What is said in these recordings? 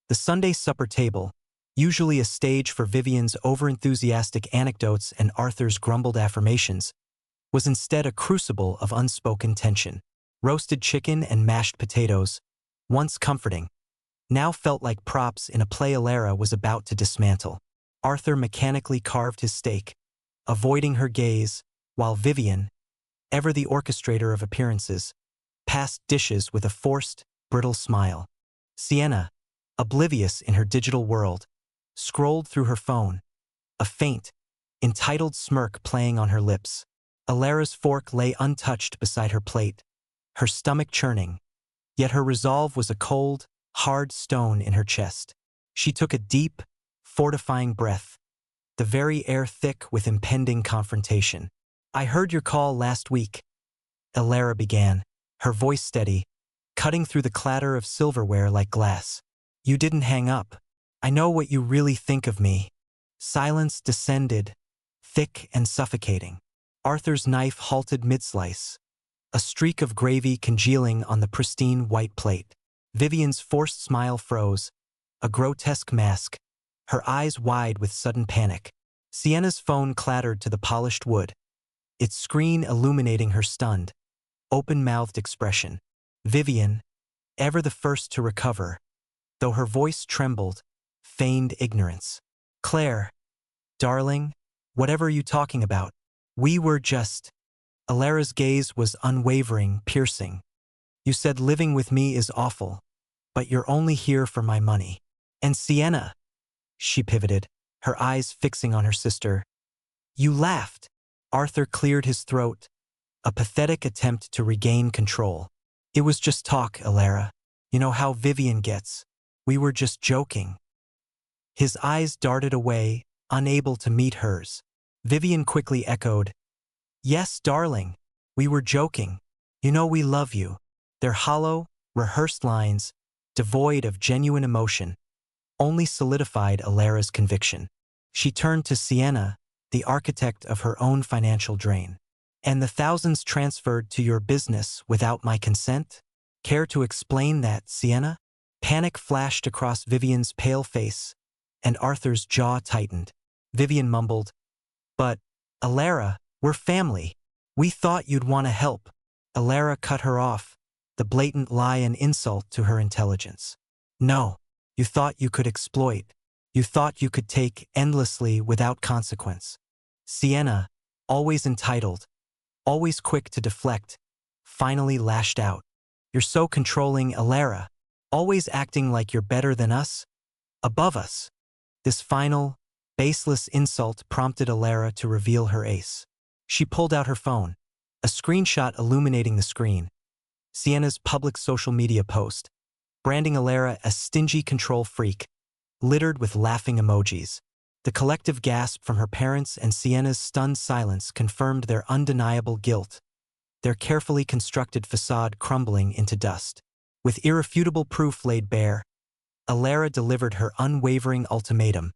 The Sunday supper table, usually a stage for Vivian's overenthusiastic anecdotes and Arthur's grumbled affirmations, was instead a crucible of unspoken tension. Roasted chicken and mashed potatoes, once comforting, now felt like props in a play Elara was about to dismantle. Arthur mechanically carved his steak, avoiding her gaze, while Vivian, ever the orchestrator of appearances, passed dishes with a forced, brittle smile. Sienna, oblivious in her digital world, scrolled through her phone, a faint, entitled smirk playing on her lips. Elara's fork lay untouched beside her plate, her stomach churning, yet her resolve was a cold, hard stone in her chest. She took a deep, fortifying breath, the very air thick with impending confrontation. "I heard your call last week," Elara began, her voice steady, cutting through the clatter of silverware like glass. "You didn't hang up. I know what you really think of me." Silence descended, thick and suffocating. Arthur's knife halted mid-slice, a streak of gravy congealing on the pristine white plate. Vivian's forced smile froze, a grotesque mask, her eyes wide with sudden panic. Sienna's phone clattered to the polished wood, its screen illuminating her stunned, open-mouthed expression. Vivian, ever the first to recover, though her voice trembled, feigned ignorance. "Claire, darling, whatever are you talking about? We were just—" Elara's gaze was unwavering, piercing. "You said living with me is awful, but you're only here for my money." "And Sienna," she pivoted, her eyes fixing on her sister. "You laughed." Arthur cleared his throat, a pathetic attempt to regain control. "It was just talk, Elara. You know how Vivian gets. We were just joking." His eyes darted away, unable to meet hers. Vivian quickly echoed, "Yes, darling, we were joking. You know we love you." Their hollow, rehearsed lines, devoid of genuine emotion, only solidified Elara's conviction. She turned to Sienna, the architect of her own financial drain. "And the thousands transferred to your business without my consent? Care to explain that, Sienna?" Panic flashed across Vivian's pale face, and Arthur's jaw tightened. Vivian mumbled, "But, Elara, we're family. We thought you'd want to help." Elara cut her off, the blatant lie an insult to her intelligence. "No, you thought you could exploit. You thought you could take endlessly without consequence." Sienna, always entitled, always quick to deflect, finally lashed out. "You're so controlling, Elara, always acting like you're better than us, above us." This final, baseless insult prompted Elara to reveal her ace. She pulled out her phone, a screenshot illuminating the screen. Sienna's public social media post, branding Elara a stingy control freak, littered with laughing emojis. The collective gasp from her parents and Sienna's stunned silence confirmed their undeniable guilt, their carefully constructed facade crumbling into dust. With irrefutable proof laid bare, Elara delivered her unwavering ultimatum,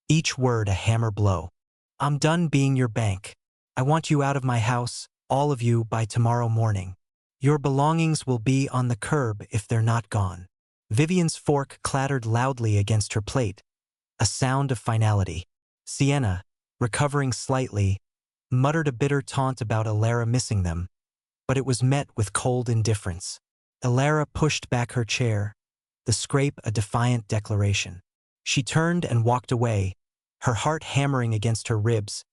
each word a hammer blow. "I'm done being your bank. I want you out of my house, all of you, by tomorrow morning. Your belongings will be on the curb if they're not gone." Vivian's fork clattered loudly against her plate, a sound of finality. Sienna, recovering slightly, muttered a bitter taunt about Elara missing them, but it was met with cold indifference. Elara pushed back her chair, the scrape a defiant declaration. She turned and walked away, her heart hammering against her ribs,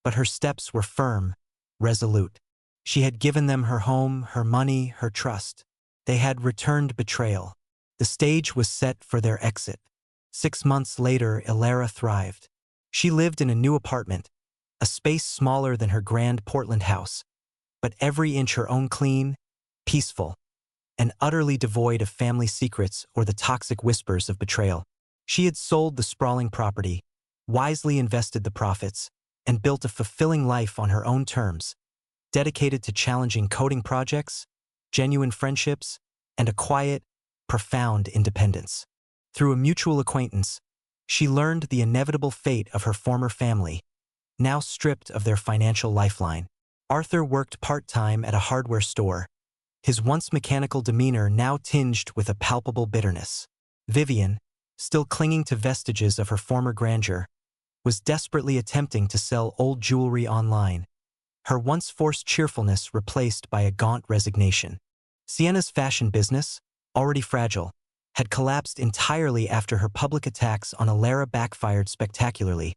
but her steps were firm, resolute. She had given them her home, her money, her trust. They had returned betrayal. The stage was set for their exit. 6 months later, Elara thrived. She lived in a new apartment, a space smaller than her grand Portland house, but every inch her own, clean, peaceful, and utterly devoid of family secrets or the toxic whispers of betrayal. She had sold the sprawling property, wisely invested the profits, and built a fulfilling life on her own terms, dedicated to challenging coding projects, genuine friendships, and a quiet, profound independence. Through a mutual acquaintance, she learned the inevitable fate of her former family, now stripped of their financial lifeline. Arthur worked part-time at a hardware store, his once mechanical demeanor now tinged with a palpable bitterness. Vivian, still clinging to vestiges of her former grandeur, was desperately attempting to sell old jewelry online, her once forced cheerfulness replaced by a gaunt resignation. Sienna's fashion business, already fragile, had collapsed entirely after her public attacks on Elara backfired spectacularly,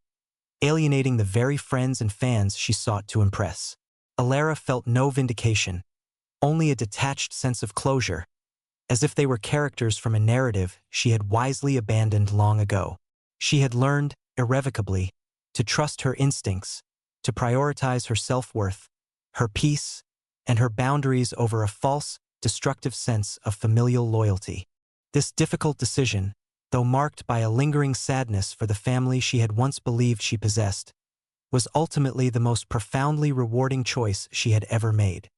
alienating the very friends and fans she sought to impress. Elara felt no vindication, only a detached sense of closure, as if they were characters from a narrative she had wisely abandoned long ago. She had learned, irrevocably, to trust her instincts, to prioritize her self-worth, her peace, and her boundaries over a false, destructive sense of familial loyalty. This difficult decision, though marked by a lingering sadness for the family she had once believed she possessed, was ultimately the most profoundly rewarding choice she had ever made.